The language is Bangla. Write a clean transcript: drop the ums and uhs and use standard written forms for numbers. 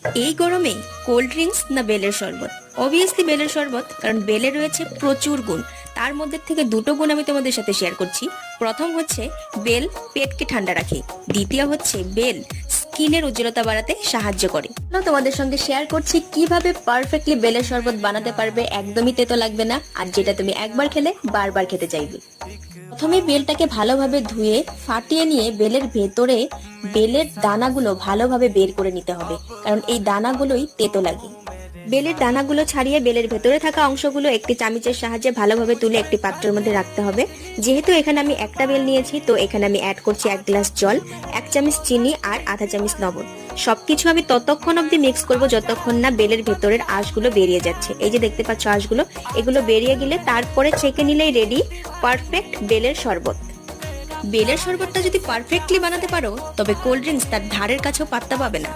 এই গরমে কোল্ড ড্রিঙ্কস না বেলের শরবত? অবভিয়াসলি বেলের শরবত, কারণ বেলে রয়েছে প্রচুর গুণ। তার মধ্যে থেকে দুটো গুণ আমি তোমাদের সাথে শেয়ার করছি। প্রথম হচ্ছে বেল পেটকে ঠান্ডা রাখে, দ্বিতীয় হচ্ছে বেল স্কিনের উজ্জ্বলতা বাড়াতে সাহায্য করে। তোমাদের সঙ্গে শেয়ার করছি কিভাবে পারফেক্টলি বেলের শরবত বানাতে পারবে, একদমই তেতো লাগবে না, আর যেটা তুমি একবার খেলে বারবার খেতে চাইবে। প্রথমে বেলটাকে ভালোভাবে ধুয়ে ফাটিয়ে নিয়ে বেলের ভেতরে বেলের দানাগুলো ভালোভাবে বের করে নিতে হবে, কারণ এই দানাগুলোই তেতো লাগে। বেলের দানাগুলো ছাড়িয়ে বেলের ভেতরে থাকা অংশগুলো একটি চামচের সাহায্যে ভালোভাবে তুলে একটি পাত্রের মধ্যে রাখতে হবে। যেহেতু এখানে আমি একটা বেল নিয়েছি, তো এখানে আমি অ্যাড করছি 1 গ্লাস জল, 1 চামচ চিনি আর আধা চামচ লবণ। সবকিছু আমি ততক্ষণ অবধি মিক্স করব যতক্ষণ না বেলের ভেতরের আঁশগুলো বেরিয়ে যাচ্ছে। এই যে দেখতে পাচ্ছ আঁশগুলো, এগুলো বেরিয়ে গেলে তারপরে ছেঁকে নিলেই রেডি পারফেক্ট বেলের শরবত। বেলের শরবতটা যদি পারফেক্টলি বানাতে পারো, তবে কোল্ড ড্রিঙ্কস তার ধারের কাছেও পাত্তা পাবে না।